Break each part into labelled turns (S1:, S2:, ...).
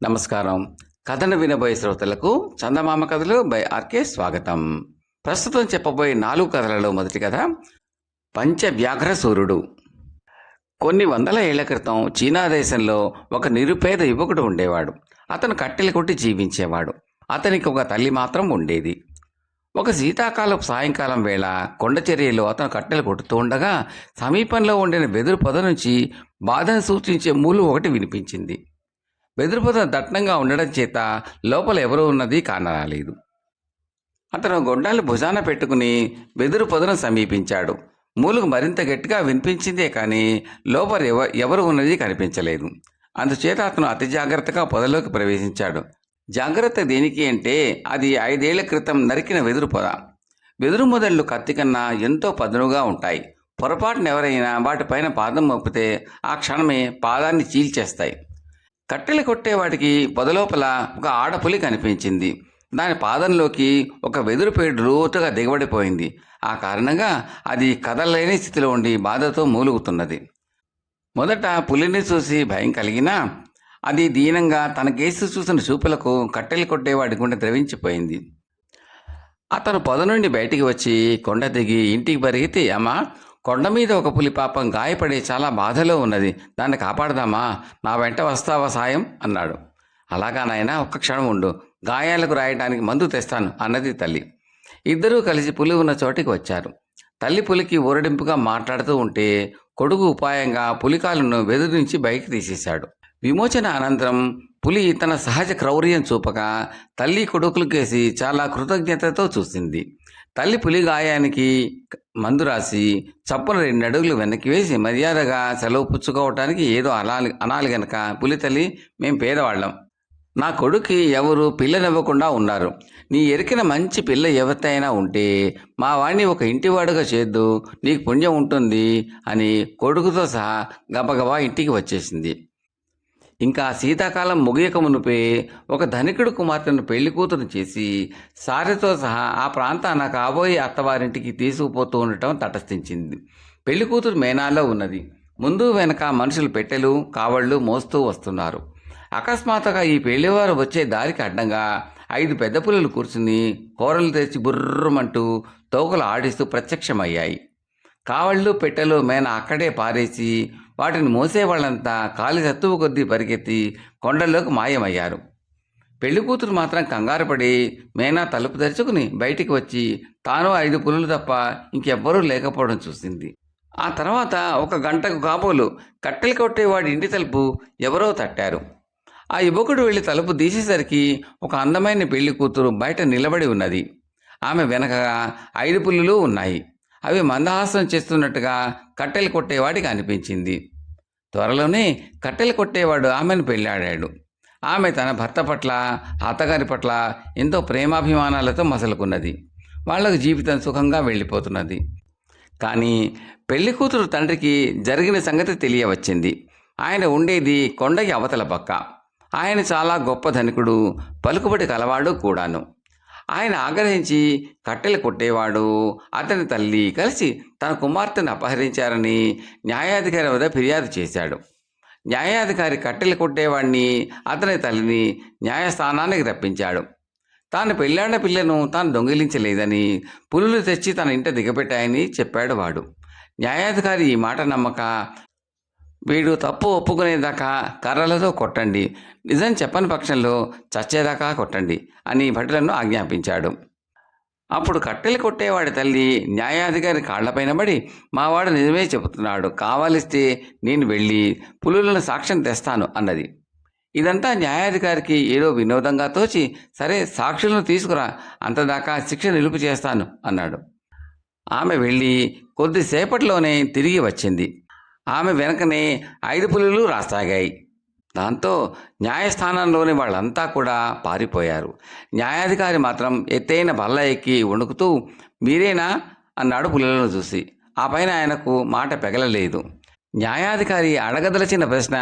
S1: నమస్కారం. కథను వినబోయే శ్రోతలకు చందమామ కథలు బై ఆర్కే స్వాగతం. ప్రస్తుతం చెప్పబోయే 4 కథలలో మొదటి కథ పంచవ్యాఘ్ర సూర్యుడు. కొన్ని వందల ఏళ్ల క్రితం చీనా దేశంలో ఒక నిరుపేద యువకుడు ఉండేవాడు. అతను కట్టెలు కొట్టి జీవించేవాడు. అతనికి ఒక తల్లి మాత్రం ఉండేది. ఒక శీతాకాలపు సాయంకాలం వేళ కొండ చర్యలో అతను కట్టెలు కొట్టుతూ ఉండగా సమీపంలో ఉండిన వెదురు పొద నుంచి బాధను సూచించే మూలు ఒకటి వినిపించింది. వెదురు పొద దట్టంగా ఉండడం చేత లోపల ఎవరూ ఉన్నది కానరాలేదు. అతను గొడ్డాలు భుజాన పెట్టుకుని వెదురు పొదను సమీపించాడు. మూలుగు మరింత గట్టిగా వినిపించిందే కానీ లోపల ఎవరు ఉన్నది కనిపించలేదు. అందుచేత అతను అతి జాగ్రత్తగా పొదలోకి ప్రవేశించాడు. జాగ్రత్త దేనికి అంటే అది 5 ఏళ్ల క్రితం నరికిన వెదురు పొద. వెదురు మొదళ్ళు కత్తి కన్నా ఎంతో పదునుగా ఉంటాయి. పొరపాటున ఎవరైనా వాటిపైన పాదం మోపితే ఆ క్షణమే పాదాన్ని చీల్చేస్తాయి. కట్టెలు కొట్టేవాడికి పొదలోపల ఒక ఆడపులి కనిపించింది. దాని పాదంలోకి ఒక వెదురు పేడు లోతుగా దిగబడిపోయింది. ఆ కారణంగా అది కదలలేని స్థితిలో ఉండి బాధతో మూలుగుతున్నది. మొదట పులిని చూసి భయం కలిగినా అది దీనంగా తన కేసు చూసిన చూపులకు కట్టెలు కొట్టేవాడి గుండె ద్రవించిపోయింది. అతను పొద నుండి బయటికి వచ్చి కొండ దిగి ఇంటికి పరిగెత్తి, అమ్మా, కొండ మీద ఒక పులి పాపం గాయపడి చాలా బాధలో ఉన్నది, దాన్ని కాపాడదామా, నా వెంట వస్తావా సాయం అన్నాడు. అలాగా నాయనా, ఒక్క క్షణం ఉండు, గాయాలకు రాయడానికి మందు తెస్తాను అన్నది తల్లి. ఇద్దరూ కలిసి పులి ఉన్న చోటికి వచ్చారు. తల్లి పులికి ఊరడింపుగా మాట్లాడుతూ ఉంటే కొడుకు ఉపాయంగా పులికాలను వెదురు నుంచి బయటికి తీసేశాడు. విమోచన అనంతరం పులి తన సహజ క్రౌర్యం చూపక తల్లి కొడుకులకేసి చాలా కృతజ్ఞతతో చూసింది. తల్లి పులి గాయానికి మందు రాసి చప్పున 2 అడుగులు వెనక్కి వేసి మర్యాదగా సెలవు పుచ్చుకోవటానికి ఏదో అనాలి గనక, పులి తల్లి, మేం పేదవాళ్ళం, నా కొడుక్కి ఎవరు పిల్లనివ్వకుండా ఉన్నారు, నీ ఎరికిన మంచి పిల్ల ఎవరితైనా ఉంటే మా వాణ్ణి ఒక ఇంటివాడుగా చేద్దు, నీకు పుణ్యం ఉంటుంది అని కొడుకుతో సహా గబగబా ఇంటికి వచ్చేసింది. ఇంకా శీతాకాలం ముగియక మునిపే ఒక ధనికుడు కుమార్తెను పెళ్లి కూతురు చేసి సారెతో సహా ఆ ప్రాంతాన కాబోయే అత్తవారింటికి తీసుకుపోతూ ఉండటం తటస్థించింది. పెళ్లి కూతురు మేనాల్లో ఉన్నది. ముందు వెనక మనుషులు పెట్టెలు కావళ్ళు మోస్తూ వస్తున్నారు. అకస్మాత్తుగా ఈ పెళ్లివారు వచ్చే దారికి అడ్డంగా 5 పెద్ద పులులు కూర్చుని కూరలు తెచ్చి బుర్రమంటూ తోకలు ఆడిస్తూ ప్రత్యక్షమయ్యాయి. కావళ్ళు పెట్టెలు మేన అక్కడే పారేసి వాటిని మోసేవాళ్లంతా కాలి సత్తువు కొద్దీ పరిగెత్తి కొండల్లోకి మాయమయ్యారు. పెళ్లి కూతురు మాత్రం కంగారు పడి మేనా తలుపు తెరుచుకుని బయటికి వచ్చి తాను 5 పులులు తప్ప ఇంకెవ్వరూ లేకపోవడం చూసింది. ఆ తర్వాత 1 గంటకు కాబోలు కట్టెలు కొట్టేవాడి ఇంటి తలుపు ఎవరో తట్టారు. ఆ యువకుడు వెళ్ళి తలుపు తీసేసరికి ఒక అందమైన పెళ్లి కూతురు బయట నిలబడి ఉన్నది. ఆమె వెనకగా 5 పులులు ఉన్నాయి. అవి మందహాసం చేస్తున్నట్టుగా కట్టెలు కొట్టేవాడికి అనిపించింది. త్వరలోనే కట్టెలు కొట్టేవాడు ఆమెను పెళ్ళాడాడు. ఆమె తన భర్త పట్ల, అత్తగారి పట్ల ఎంతో ప్రేమాభిమానాలతో మసలుకున్నది. వాళ్లకు జీవితం సుఖంగా వెళ్ళిపోతున్నది. కానీ పెళ్లి కూతురు తండ్రికి జరిగిన సంగతి తెలియవచ్చింది. ఆయన ఉండేది కొండకి అవతల పక్క. ఆయన చాలా గొప్ప ధనికుడు, పలుకుబడి కలవాడు కూడాను. ఆయన ఆగ్రహించి కట్టెలు కొట్టేవాడు, అతని తల్లి కలిసి తన కుమార్తెను అపహరించారని న్యాయాధికారి వద్ద ఫిర్యాదు చేశాడు. న్యాయాధికారి కట్టెలు కొట్టేవాడిని, అతని తల్లిని న్యాయస్థానానికి రప్పించాడు. తాను పెళ్ళాడిన పిల్లను తాను దొంగిలించలేదని, పులులు తెచ్చి తన ఇంట దిగబెట్టాయని చెప్పాడు వాడు. న్యాయాధికారి ఈ మాట నమ్మక, వీడు తప్పు ఒప్పుకునేదాకా కర్రలతో కొట్టండి, నిజం చెప్పని పక్షంలో చచ్చేదాకా కొట్టండి అని భటులను ఆజ్ఞాపించాడు. అప్పుడు కట్టెలు కొట్టేవాడి తల్లి న్యాయాధికారి కాళ్లపైన పడి, మావాడు నిజమే చెబుతున్నాడు, కావాలిస్తే నేను వెళ్ళి పులులను సాక్ష్యం తెస్తాను అన్నది. ఇదంతా న్యాయాధికారికి ఏదో వినోదంగా తోచి, సరే సాక్షులను తీసుకురా, అంతదాకా శిక్ష నిలుపు చేస్తాను అన్నాడు. ఆమె వెళ్ళి కొద్దిసేపట్లోనే తిరిగి వచ్చింది. ఆమె వెనకనే 5 పులులు రాసాగాయి. దాంతో న్యాయస్థానంలోని వాళ్ళంతా కూడా పారిపోయారు. న్యాయాధికారి మాత్రం ఎత్తైన బల్ల ఎక్కి వణుకుతూ, మీరేనా అన్నాడు పులులను చూసి. ఆ పైన ఆయనకు మాట పెగలలేదు. న్యాయాధికారి అడగదలచిన ప్రశ్న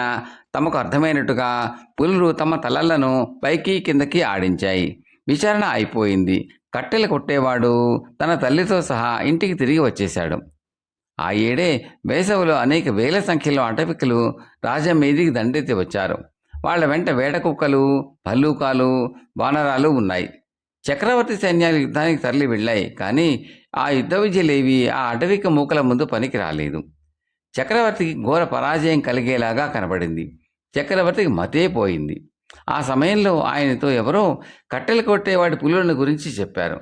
S1: తమకు అర్థమైనట్టుగా పులులు తమ తలలను పైకి కిందకి ఆడించాయి. విచారణ అయిపోయింది. కట్టెలు కొట్టేవాడు తన తల్లితో సహా ఇంటికి తిరిగి వచ్చేశాడు. ఆ ఏడే వేసవిలో అనేక వేల సంఖ్యలో అటవికులు రాజా మీదికి దండెత్తి వచ్చారు. వాళ్ళ వెంట వేట కుక్కలు, భల్లూకాలు, వానరాలు ఉన్నాయి. చక్రవర్తి సైన్యాలు యుద్ధానికి తరలి వెళ్ళాయి, కానీ ఆ యుద్ధ విద్యలేవి ఆ అటవిక మూకల ముందు పనికి రాలేదు. చక్రవర్తికి ఘోర పరాజయం కలిగేలాగా కనబడింది. చక్రవర్తికి మతే పోయింది. ఆ సమయంలో ఆయనతో ఎవరో కట్టెలు కొట్టేవాడి పులులను గురించి చెప్పారు.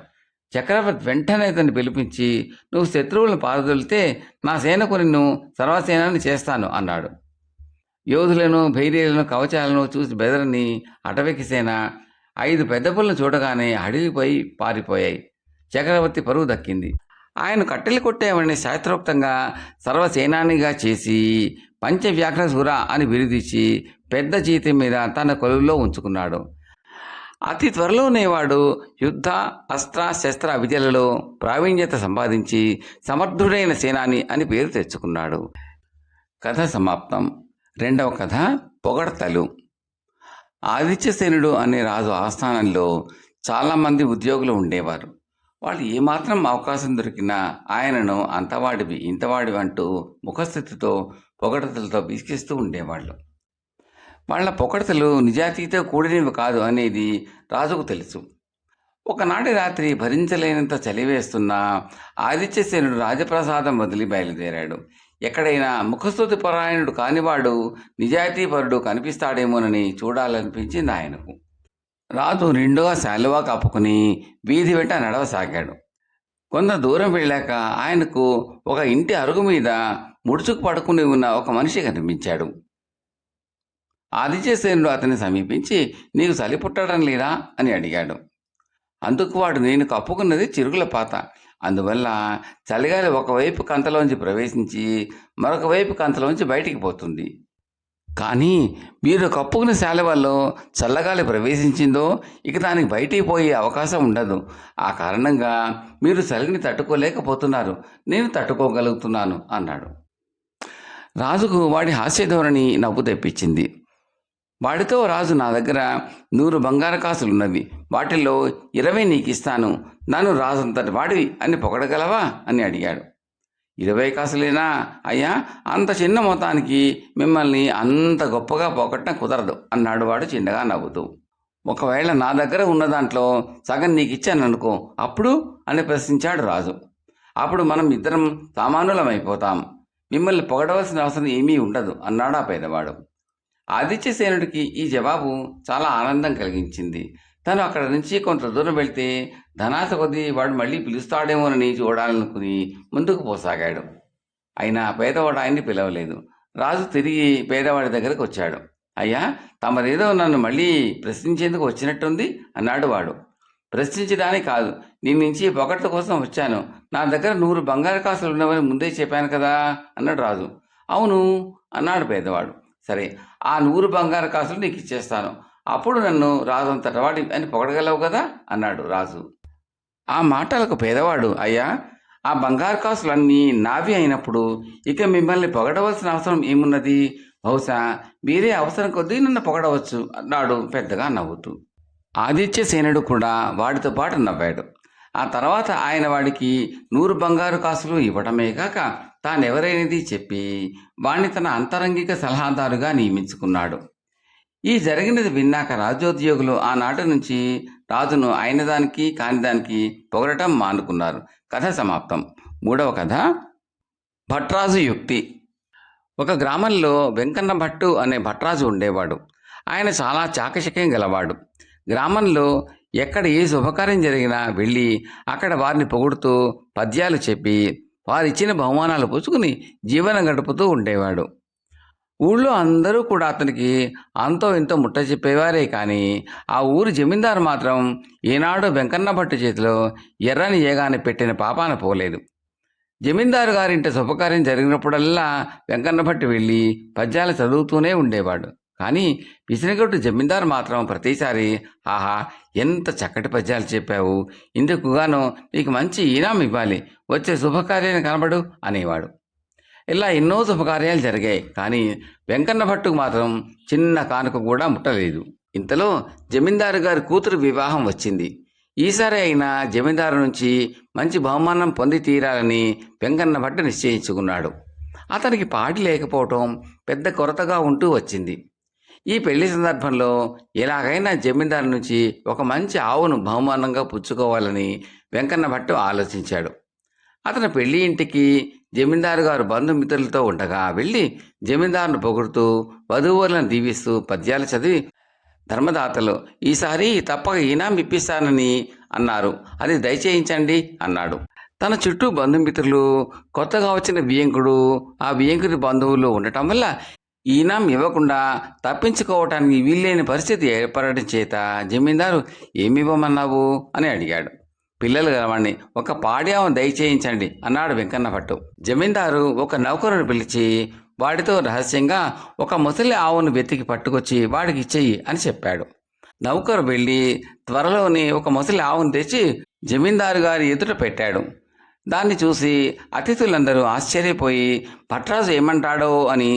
S1: చక్రవర్తి వెంటనే అతన్ని పిలిపించి, నువ్వు శత్రువులను పారదొలితే నా సేనకు నిన్ను సర్వసేనాన్ని చేస్తాను అన్నాడు. యోధులను, భైర్యులను, కవచాలను చూసి బెదరని అటవిక సేన 5 పెద్ద పులను చూడగానే హడిలిపోయి పారిపోయాయి. చక్రవర్తి పరువు దక్కింది. ఆయన కట్టెలు కొట్టేవాడిని శాస్త్రోక్తంగా సర్వసేనానిగా చేసి పంచవ్యాఘ్రసుర అని బిరుదిచ్చి పెద్ద జీతం మీద తన కొలువులో ఉంచుకున్నాడు. అతి త్వరలోనే వాడు యుద్ధ, అస్త్ర, శస్త్ర విద్యలలో ప్రావీణ్యత సంపాదించి సమర్థుడైన సేనాని అని పేరు తెచ్చుకున్నాడు. కథ సమాప్తం. రెండవ కథ పొగడ్తలు. ఆదిత్యసేనుడు అనే రాజు ఆస్థానంలో చాలామంది ఉద్యోగులు ఉండేవారు. వాళ్ళు ఏమాత్రం అవకాశం దొరికినా ఆయనను అంతవాడివి ఇంతవాడివి అంటూ ముఖస్థితితో పొగడ్తలతో విసిగిస్తూ ఉండేవాళ్ళు. వాళ్ళ పొగడ్తలు నిజాయితీతో కూడినవి కాదు అనేది రాజుకు తెలుసు. ఒకనాటి రాత్రి భరించలేనంత చలివేస్తున్న ఆదిత్యసేనుడు రాజప్రసాదం వదిలి బయలుదేరాడు. ఎక్కడైనా ముఖస్తుతి పరాయణుడు కానివాడు, నిజాయితీపరుడు కనిపిస్తాడేమోనని చూడాలనిపించింది ఆయనకు. రాజు నిండుగా శాలువా కప్పుకుని వీధి వెంట నడవసాగాడు. కొంత దూరం వెళ్ళాక ఆయనకు ఒక ఇంటి అరుగు మీద ముడుచుకు పడుకుని ఉన్న ఒక మనిషి కనిపించాడు. ఆదిత్యసేనుడు అతన్ని సమీపించి, నీకు చలి పుట్టడం లేదా అని అడిగాడు. అందుకు వాడు, నేను కప్పుకున్నది చిరుగుల పాత, అందువల్ల చలిగాలి ఒకవైపు కంతలోంచి ప్రవేశించి మరొక వైపు కంతలోంచి బయటికి పోతుంది. కానీ మీరు కప్పుకున్న శాలువల్లో చల్లగాలి ప్రవేశించిందో ఇక దానికి బయటికి పోయే అవకాశం ఉండదు. ఆ కారణంగా మీరు చలిని తట్టుకోలేకపోతున్నారు, నేను తట్టుకోగలుగుతున్నాను అన్నాడు. రాజుకు వాడి హాస్యధోరణి నవ్వు తెప్పించింది. వాడితో రాజు, నా దగ్గర 100 బంగారు కాసులున్నవి, వాటిల్లో 20 నీకు ఇస్తాను, నన్ను రాజంతటి వాడివి అని పొగడగలవా అని అడిగాడు. 20 కాసులేనా అయ్యా, అంత చిన్న మొత్తానికి మిమ్మల్ని అంత గొప్పగా పొగట్టడం కుదరదు అన్నాడు వాడు చిన్నగా నవ్వుతూ. ఒకవేళ నా దగ్గర ఉన్న దాంట్లో సగం నీకు ఇచ్చాననుకో, అప్పుడు అని ప్రశ్నించాడు రాజు. అప్పుడు మనం ఇద్దరం సామానులమైపోతాం, మిమ్మల్ని పొగడవలసిన అవసరం ఏమీ ఉండదు అన్నాడు ఆ పేదవాడు. ఆదిత్యసేనుడికి ఈ జవాబు చాలా ఆనందం కలిగించింది. తను అక్కడ నుంచి కొంత దూరం వెళ్తే ధనాశ కొద్దీ వాడు మళ్ళీ పిలుస్తాడేమోనని చూడాలనుకుని ముందుకు పోసాగాడు. అయినా పేదవాడు ఆయన్ని పిలవలేదు. రాజు తిరిగి పేదవాడి దగ్గరకు వచ్చాడు. అయ్యా, తమరేదో నన్ను మళ్ళీ ప్రశ్నించేందుకు వచ్చినట్టుంది అన్నాడు వాడు. ప్రశ్నించడానికి కాదు, నీ నుంచి పొగట్ల కోసం వచ్చాను. నా దగ్గర 100 బంగారు కాసులు ఉన్నవని ముందే చెప్పాను కదా అన్నాడు రాజు. అవును అన్నాడు పేదవాడు. సరే, ఆ 100 బంగారు కాసులు నీకు ఇచ్చేస్తాను, అప్పుడు నన్ను రాజంతటవాడి అని పొగడగలవు కదా అన్నాడు రాజు. ఆ మాటలకు పేదవాడు, అయ్యా, ఆ బంగారు కాసులన్నీ నావి అయినప్పుడు ఇక మిమ్మల్ని పొగడవలసిన అవసరం ఏమున్నది? బహుశా మీరే అవసరం కొద్దీ నన్ను పొగడవచ్చు అన్నాడు పెద్దగా నవ్వుతూ. ఆదిత్యసేనుడు కూడా వాడితో పాటు నవ్వాడు. ఆ తర్వాత ఆయన వాడికి 100 బంగారు కాసులు ఇవ్వడమే కాక తానెవరైనది చెప్పి వాణ్ణి తన అంతరంగిక సలహాదారుగా నియమించుకున్నాడు. ఈ జరిగినది విన్నాక రాజ్యోద్యోగులు ఆనాటి నుంచి రాజును అయినదానికి కానిదానికి పొగడటం మానుకున్నారు. కథ సమాప్తం. మూడవ కథ భట్రాజు యుక్తి. ఒక గ్రామంలో వెంకన్న భట్టు అనే భట్రాజు ఉండేవాడు. ఆయన చాలా చాకచక్యం గలవాడు. గ్రామంలో ఎక్కడ ఏ శుభకార్యం జరిగినా వెళ్ళి అక్కడ వారిని పొగుడుతూ పద్యాలు చెప్పి వారిచ్చిన బహుమానాలు పుచ్చుకుని జీవనం గడుపుతూ ఉండేవాడు. ఊళ్ళో అందరూ కూడా అతనికి అంతో ఇంతో ముట్ట చెప్పేవారే, కానీ ఆ ఊరి జమీందారు మాత్రం ఏనాడో వెంకన్న భట్టు చేతిలో ఎర్రని ఏగాని పెట్టిన పాపాన పోలేదు. జమీందారు గారింట శుభకార్యం జరిగినప్పుడల్లా వెంకన్న భట్టు వెళ్ళి పద్యాలు చదువుతూనే ఉండేవాడు. కానీ పిసినగొట్టు జమీందారు మాత్రం ప్రతిసారి, ఆహా, ఎంత చక్కటి పద్యాలు చెప్పావు, ఇందుకుగాను నీకు మంచి ఈనాం ఇవ్వాలి, వచ్చే శుభకార్యాన్ని కనబడు అనేవాడు. ఇలా ఎన్నో శుభకార్యాలు జరిగాయి, కానీ వెంకన్న భట్టుకు మాత్రం చిన్న కానుక కూడా ముట్టలేదు. ఇంతలో జమీందారు గారి కూతురు వివాహం వచ్చింది. ఈసారి అయినా జమీందారు నుంచి మంచి బహుమానం పొంది తీరాలని వెంకన్న భట్టు నిశ్చయించుకున్నాడు. అతనికి పాడి లేకపోవటం పెద్ద కొరతగా ఉంటూ వచ్చింది. ఈ పెళ్లి సందర్భంలో ఎలాగైనా జమీందారు నుంచి ఒక మంచి ఆవును బహుమానంగా పుచ్చుకోవాలని వెంకన్న భట్టు ఆలోచించాడు. అతను పెళ్లి ఇంటికి జమీందారు గారు బంధుమిత్రులతో ఉండగా వెళ్ళి జమీందారును పొగుడుతూ వధూవరులను దీవిస్తూ పద్యాలు చదివి, ధర్మదాతలు ఈసారి తప్పక ఈనాం ఇప్పిస్తానని అన్నారు, అది దయచేయించండి అన్నాడు. తన చుట్టూ బంధుమిత్రులు, కొత్తగా వచ్చిన వియంకుడు, ఆ వియంకుడి బంధువులు ఉండటం వల్ల ఈనాం ఇవ్వకుండా తప్పించుకోవటానికి వీల్లేని పరిస్థితి ఏర్పడటం చేత జమీందారు ఏమివ్వమన్నావు అని అడిగాడు. పిల్లలు గలవాణ్ణి ఒక పాడ్యావం దయచేయించండి అన్నాడు వెంకన్న భట్టు. జమీందారు ఒక నౌకరుని పిలిచి వాడితో రహస్యంగా ఒక ముసలి ఆవును వెతికి పట్టుకొచ్చి వాడికి ఇచ్చేయి అని చెప్పాడు. నౌకరు వెళ్ళి త్వరలోని ఒక ముసలి ఆవును తెచ్చి జమీందారు గారి ఎదుట పెట్టాడు. దాన్ని చూసి అతిథులందరూ ఆశ్చర్యపోయి భట్రాజు ఏమంటాడో అని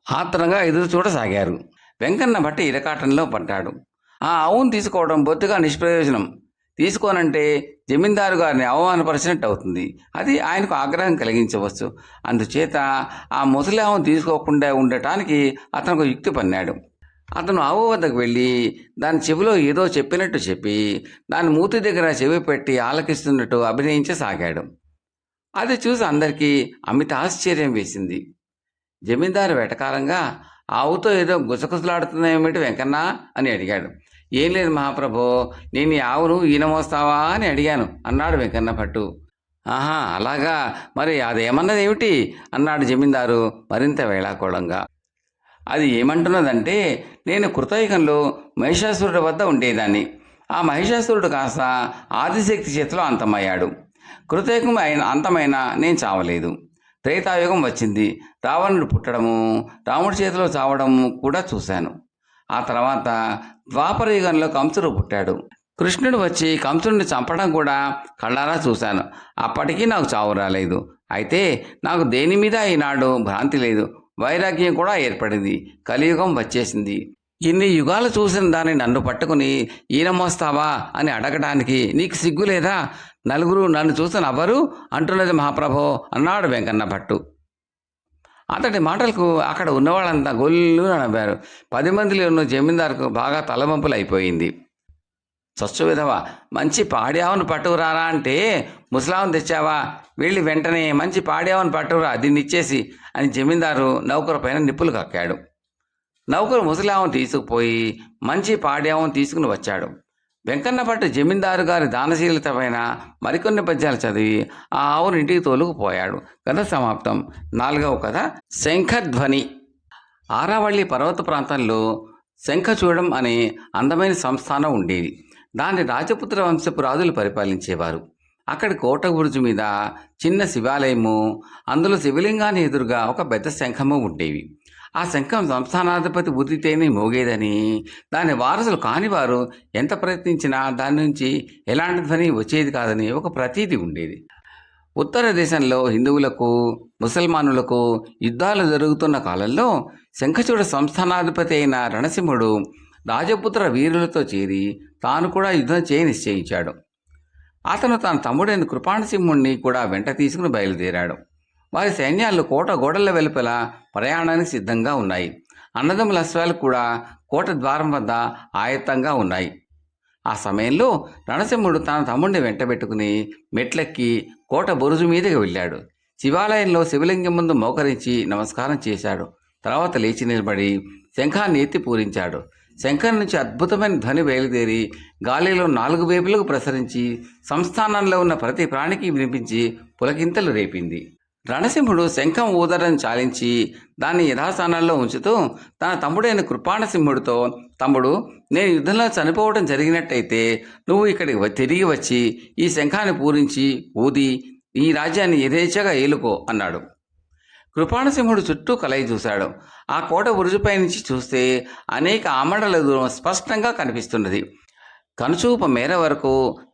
S1: ఆత్రంగా ఎదురు చూడసాగారు. వెంకన్న భట్టి ఇరకాటంలో పడ్డాడు. ఆ ఆవును తీసుకోవడం బొత్తిగా నిష్ప్రయోజనం. తీసుకోనంటే జమీందారు గారిని అవమానపరిచినట్టు అవుతుంది. అది ఆయనకు ఆగ్రహం కలిగించవచ్చు. అందుచేత ఆ ముసలి ఆవును తీసుకోకుండా ఉండటానికి అతను ఒక యుక్తి పన్నాడు. అతను ఆవు వద్దకు వెళ్ళి దాని చెవిలో ఏదో చెప్పినట్టు చెప్పి దాని మూతి దగ్గర చెవి పెట్టి ఆలకిస్తున్నట్టు అభినయించసాగాడు. అది చూసి అందరికీ అమిత ఆశ్చర్యం వేసింది. జమీందారు వెటకారంగా ఆవుతో ఏదో గుసగుసలాడుతుందేమిటి వెంకన్న అని అడిగాడు. ఏం లేదు మహాప్రభో, నేను ఈ ఆవును ఈయన మోస్తావా అని అడిగాను అన్నాడు వెంకన్న భట్టు. ఆహా అలాగా, మరి అదేమన్నది ఏమిటి అన్నాడు జమీందారు మరింత వేళాకోళంగా. అది ఏమంటున్నదంటే, నేను కృతయుగంలో మహిషాసురుడి వద్ద ఉండేదాన్ని. ఆ మహిషాసురుడు కాస్త ఆదిశక్తి చేతిలో అంతమయ్యాడు. కృతయుగం అంతమైనా నేను చావలేదు. త్రేతాయుగం వచ్చింది. రావణుడు పుట్టడము, రాముడి చేతిలో చావడము కూడా చూశాను. ఆ తర్వాత ద్వాపర యుగంలో కంసుడు పుట్టాడు. కృష్ణుడు వచ్చి కంసుడిని చంపడం కూడా కళ్ళారా చూశాను. అప్పటికీ నాకు చావు రాలేదు. అయితే నాకు దేని మీద ఈనాడు భ్రాంతి లేదు. వైరాగ్యం కూడా ఏర్పడింది. కలియుగం వచ్చేసింది. ఇన్ని యుగాలు చూసిన దాన్ని నన్ను పట్టుకుని ఈయన మోస్తావా అని అడగడానికి నీకు సిగ్గు లేదా? నలుగురు నన్ను చూసి నవ్వరు అంటున్నది మహాప్రభో అన్నాడు వెంకన్న భట్టు. అతడి మాటలకు అక్కడ ఉన్నవాళ్ళంతా గొల్లు నవ్వారు. 10 మందిలో ఉన్న జమీందారుకు బాగా తలవంపులు అయిపోయింది. చచ్చు విధవ, మంచి పాడ్యావును పట్టుకురారా అంటే ముసలావును తెచ్చావా? వెళ్ళి వెంటనే మంచి పాడ్యావును పట్టుకురా, దీన్ని ఇచ్చేసి అని జమీందారు నౌకరు పైన నిప్పులు కక్కాడు. నౌకరు ముసలావును తీసుకుపోయి మంచి పాడ్యావును తీసుకుని వచ్చాడు. వెంకన్న భట్టు జమీందారు గారి దానశీలత పైన మరికొన్ని పద్యాలు చదివి ఆ ఆవును ఇంటికి తోలుకుపోయాడు. కథ సమాప్తం. 4వ కథ శంఖధ్వని. ఆరావళి పర్వత ప్రాంతంలో శంఖచూడం అనే అందమైన సంస్థానం ఉండేది. దాన్ని రాజపుత్ర వంశపు రాజులు పరిపాలించేవారు. అక్కడి కోట బురుజు మీద చిన్న శివాలయము, అందులో శివలింగాన్ని ఎదురుగా ఒక పెద్ద శంఖము ఉండేవి. ఆ శంఖం సంస్థానాధిపతి ఉదితేనే మోగేదని, దాని వారసులు కానివారు ఎంత ప్రయత్నించినా దాని నుంచి ఎలాంటి ధ్వని వచ్చేది కాదని ఒక ప్రతీతి ఉండేది. ఉత్తర దేశంలో హిందువులకు ముసల్మానులకు యుద్ధాలు జరుగుతున్న కాలంలో శంఖచూడ సంస్థానాధిపతి అయిన రణసింహుడు రాజపుత్ర వీరులతో చేరి తాను కూడా యుద్ధం చేయి నిశ్చయించాడు. అతను తన తమ్ముడైన కృపాణసింహుణ్ణి కూడా వెంట తీసుకుని బయలుదేరాడు. వారి సైన్యాలు కోట గోడల వెలుపల ప్రయాణానికి సిద్ధంగా ఉన్నాయి. అన్నదమ్ముల అశ్వాలు కూడా కోట ద్వారం వద్ద ఆయత్తంగా ఉన్నాయి. ఆ సమయంలో రణసింహుడు తన తమ్ముడిని వెంటబెట్టుకుని మెట్లెక్కి కోట బొరుజు మీదకి వెళ్ళాడు. శివాలయంలో శివలింగం ముందు మోకరించి నమస్కారం చేశాడు. తర్వాత లేచి నిలబడి శంఖాన్ని ఎత్తి పూరించాడు. శంఖం నుంచి అద్భుతమైన ధ్వని బయలుదేరి గాలిలో 4 వైపులకు ప్రసరించి సంస్థానంలో ఉన్న ప్రతి ప్రాణికి వినిపించి పులకింతలు రేపింది. రణసింహుడు శంఖం ఊదరం చాలించి దాన్ని యథాస్థానాల్లో ఉంచుతూ తన తమ్ముడైన కృపాణసింహుడితో, తమ్ముడు, నేను యుద్ధంలో చనిపోవడం జరిగినట్టయితే నువ్వు ఇక్కడికి తిరిగి వచ్చి ఈ శంఖాన్ని పూరించి ఊది ఈ రాజ్యాన్ని యథేచ్ఛగా ఏలుకో అన్నాడు. కృపాణసింహుడు చుట్టూ కలయి చూశాడు. ఆ కోట బురుజుపై నుంచి చూస్తే అనేక ఆమడల దూరం స్పష్టంగా కనిపిస్తున్నది. కనుచూపు మేర వరకు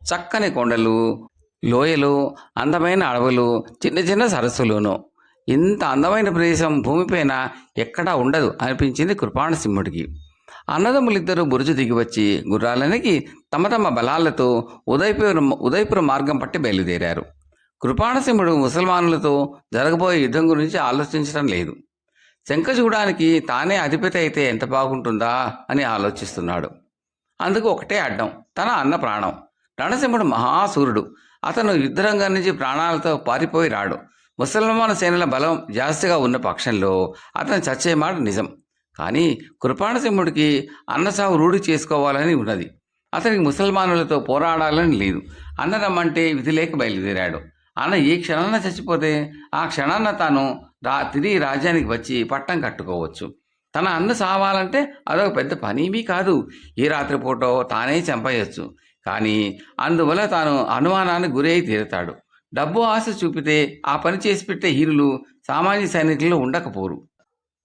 S1: చక్కని కొండలు, లోయలు, అందమైన అడవులు, చిన్న చిన్న సరస్సులును. ఇంత అందమైన ప్రదేశం భూమిపైన ఎక్కడా ఉండదు అనిపించింది కృపాణసింహుడికి. అన్నదమ్ములిద్దరూ బురుజు దిగివచ్చి గుర్రాలనికి తమ తమ బలాలతో ఉదయపురం మార్గం పట్టి బయలుదేరారు. కృపాణసింహుడు ముసల్మానులతో జరగబోయే యుద్ధం గురించి ఆలోచించడం లేదు. శంఖచూడానికి తానే అధిపతి అయితే ఎంత బాగుంటుందా అని ఆలోచిస్తున్నాడు. అందుకు ఒకటే అడ్డం, తన అన్న ప్రాణం. రణసింహుడు మహాసూరుడు. అతను యుద్ధరంగం నుంచి ప్రాణాలతో పారిపోయి రాడు. ముసల్మాన్ సేనల బలం జాస్తిగా ఉన్న పక్షంలో అతను చచ్చే మాట నిజం. కానీ కృపాణసింహుడికి అన్నసాగు రూఢి చేసుకోవాలని ఉన్నది. అతనికి ముసల్మానులతో పోరాడాలని లేదు. అన్న రమ్మంటే విధి లేక బయలుదేరాడు. అన్న ఏ క్షణాన చచ్చిపోతే ఆ క్షణాన తాను తిరిగి రాజ్యానికి వచ్చి పట్టం కట్టుకోవచ్చు. తన అన్న సావాలంటే అదొక పెద్ద పనేమీ కాదు. ఏ రాత్రిపూటో తానే చంపేయచ్చు. కానీ అందువల్ల తాను అనుమానానికి గురై తీరుతాడు. డబ్బు ఆశ చూపితే ఆ పని చేసి పెట్టే హీరులు సామాన్య సైనికులు ఉండకపోరు.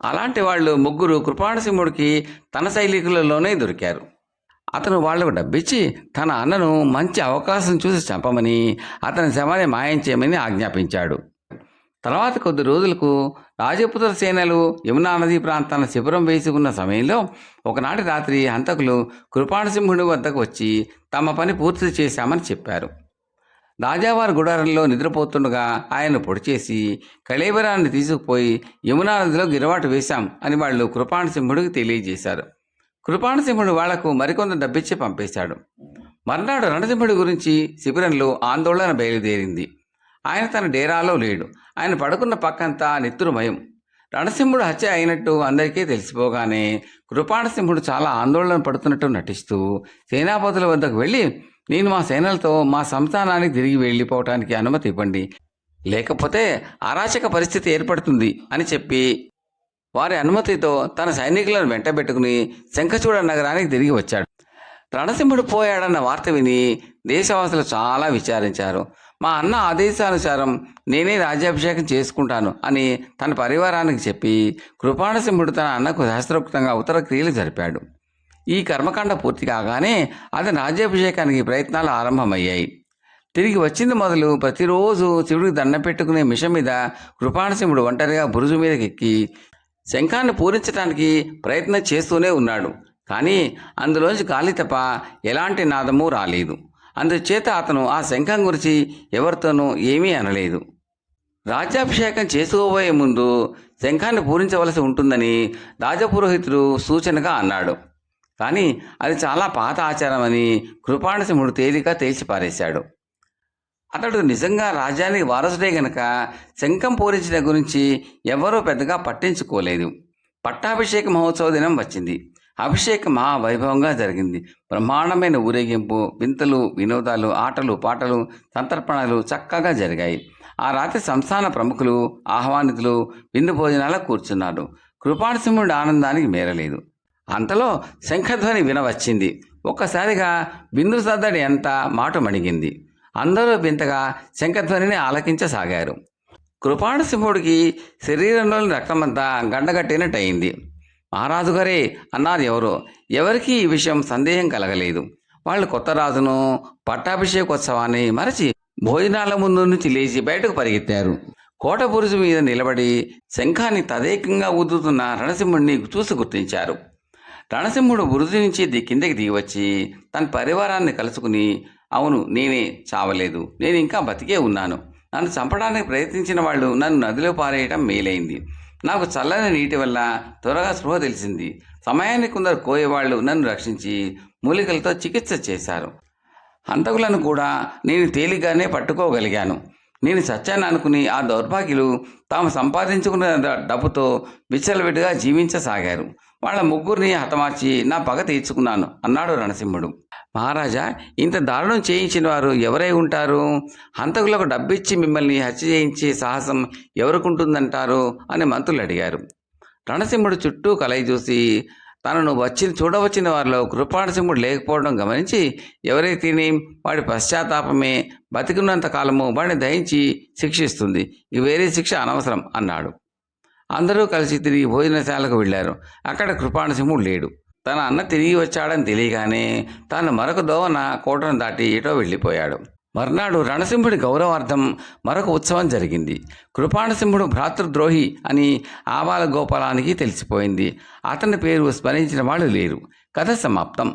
S1: అలాంటి వాళ్ళు ముగ్గురు కృపాణసింహుడికి తన సైనికులలోనే దొరికారు. అతను వాళ్లకు డబ్బిచ్చి తన అన్నను మంచి అవకాశం చూసి చంపమని, అతని శవాన్ని మాయం చేయమని ఆజ్ఞాపించాడు. తర్వాత కొద్ది రోజులకు రాజపుత్ర సేనలు యమునా నదీ ప్రాంతాన్ని శిబిరం వేసి ఉన్న సమయంలో ఒకనాటి రాత్రి హంతకులు కృపాణసింహుడి వద్దకు వచ్చి తమ పని పూర్తి చేశామని చెప్పారు. రాజావారి గుడారంలో నిద్రపోతుండగా ఆయన పొడిచేసి కళేబరాన్ని తీసుకుపోయి యమునా నదిలో గిరవాటు వేశాం అని వాళ్ళు కృపాణసింహుడికి తెలియజేశారు. కృపాణసింహుడు వాళ్లకు మరికొంత డబ్బిచ్చి పంపేశాడు. మర్నాడు రణసింహుడి గురించి శిబిరంలో ఆందోళన బయలుదేరింది. ఆయన తన డేరాలో లేడు. ఆయన పడుకున్న పక్కంతా నెత్తురుమయం. రణసింహుడు హత్య అయినట్టు అందరికీ తెలిసిపోగానే కృపాణసింహుడు చాలా ఆందోళన పడుతున్నట్టు నటిస్తూ సేనాపతుల వద్దకు వెళ్ళి, నేను మా సేనలతో మా సంస్థానానికి తిరిగి వెళ్ళిపోవటానికి అనుమతి ఇవ్వండి, లేకపోతే అరాచక పరిస్థితి ఏర్పడుతుంది అని చెప్పి వారి అనుమతితో తన సైనికులను వెంటబెట్టుకుని శంఖచూడ నగరానికి తిరిగి వచ్చాడు. రణసింహుడు పోయాడన్న వార్త విని దేశవాసులు చాలా విచారించారు. మా అన్న ఆదేశానుసారం నేనే రాజ్యాభిషేకం చేసుకుంటాను అని తన పరివారానికి చెప్పి కృపాణసింహుడు తన అన్నకు శాస్త్రోక్తంగా ఉత్తర క్రియలు జరిపాడు. ఈ కర్మకాండ పూర్తి కాగానే అతని రాజ్యాభిషేకానికి ప్రయత్నాలు ఆరంభమయ్యాయి. తిరిగి వచ్చింది మొదలు ప్రతిరోజు శివుడికి దండం పెట్టుకునే మిషం మీద కృపాణసింహుడు ఒంటరిగా బురుజు మీదకి ఎక్కి శంఖాన్ని పూరించడానికి ప్రయత్నం చేస్తూనే ఉన్నాడు. కానీ అందులోంచి గాలి తప్ప ఎలాంటి నాదము రాలేదు. అందుచేత అతను ఆ శంఖం గురించి ఎవరితోనూ ఏమీ అనలేదు. రాజ్యాభిషేకం చేసుకోబోయే ముందు శంఖాన్ని పూరించవలసి ఉంటుందని రాజపురోహితుడు సూచనగా అన్నాడు. కానీ అది చాలా పాత ఆచారమని కృపాణసింహుడు తేలిక తేల్చిపారేశాడు. అతడు నిజంగా రాజ్యానికి వారసుడే గనక శంఖం పూరించిన గురించి ఎవరూ పెద్దగా పట్టించుకోలేదు. పట్టాభిషేక మహోత్సవ దినం వచ్చింది. అభిషేకం మహావైభవంగా జరిగింది. బ్రహ్మాండమైన ఊరేగింపు, వింతలు, వినోదాలు, ఆటలు, పాటలు, సంతర్పణలు చక్కగా జరిగాయి. ఆ రాత్రి సంస్థాన ప్రముఖులు, ఆహ్వానితులు విందు భోజనాలకు కూర్చున్నారు. కృపాణసింహుడి ఆనందానికి మేరలేదు. అంతలో శంఖధ్వని వినవచ్చింది. ఒక్కసారిగా బిందు సద్దడి ఎంత మాట మణిగింది. అందరూ వింతగా శంఖధ్వనిని ఆలకించసాగారు. కృపాణసింహుడికి శరీరంలోని రక్తమంతా గండగట్టినట్టయింది. మహారాజు గారే అన్నారు ఎవరో. ఎవరికీ ఈ విషయం సందేహం కలగలేదు. వాళ్ళు కొత్త రాజును, పట్టాభిషేకోత్సవాన్ని మరచి భోజనాల ముందు నుంచి లేచి బయటకు పరిగెత్తారు. కోట బురుజు మీద నిలబడి శంఖాన్ని తదేకంగా ఊదుతున్న రణసింహుడిని చూసి గుర్తించారు. రణసింహుడు బురుజు నుంచి కిందకి దిగివచ్చి తన పరివారాన్ని కలుసుకుని, అవును, నేనే చావలేదు, నేను ఇంకా బతికే ఉన్నాను. నన్ను చంపడానికి ప్రయత్నించిన వాళ్ళు నన్ను నదిలో పారేయటం మేలైంది. నాకు చల్లని నీటి వల్ల త్వరగా స్పృహ తెలిసింది. సమయానికి కొందరు కోయేవాళ్ళు నన్ను రక్షించి మూలికలతో చికిత్స చేశారు. హంతకులను కూడా నేను తేలిగ్గానే పట్టుకోగలిగాను. నేను సత్యాన్ని అనుకుని ఆ దౌర్భాగ్యులు తాము సంపాదించుకున్న డబ్బుతో విచ్చలవిడిగా జీవించసాగారు. వాళ్ళ ముగ్గురిని హతమార్చి నా పగ తీర్చుకున్నాను అన్నాడు రణసింహుడు. మహారాజా, ఇంత దారుణం చేయించిన వారు ఎవరై ఉంటారు? హంతకులకు డబ్బిచ్చి మిమ్మల్ని హత్య చేయించే సాహసం ఎవరికుంటుందంటారు అని మంత్రులు అడిగారు. రణసింహుడు చుట్టూ కలయి చూసి తనను చూడవచ్చిన వారిలో కృపాణసింహుడు లేకపోవడం గమనించి, ఎవరైతేనే వాడి పశ్చాత్తాపమే బతికున్నంత కాలము వాడిని దహించి శిక్షిస్తుంది, ఇక వేరే శిక్ష అనవసరం అన్నాడు. అందరూ కలిసి తిరిగి భోజనశాలకు వెళ్ళారు. అక్కడ కృపాణసింహుడు లేడు. తన అన్న తిరిగి వచ్చాడని తెలియగానే తాను మరొక దోవన కోటను దాటి ఎటో వెళ్ళిపోయాడు. మర్నాడు రణసింహుడి గౌరవార్థం మరొక ఉత్సవం జరిగింది. కృపాణసింహుడు భ్రాతృద్రోహి అని ఆబాల గోపాలానికి తెలిసిపోయింది. అతని పేరు స్మరించిన వాళ్ళు లేరు. కథ సమాప్తం.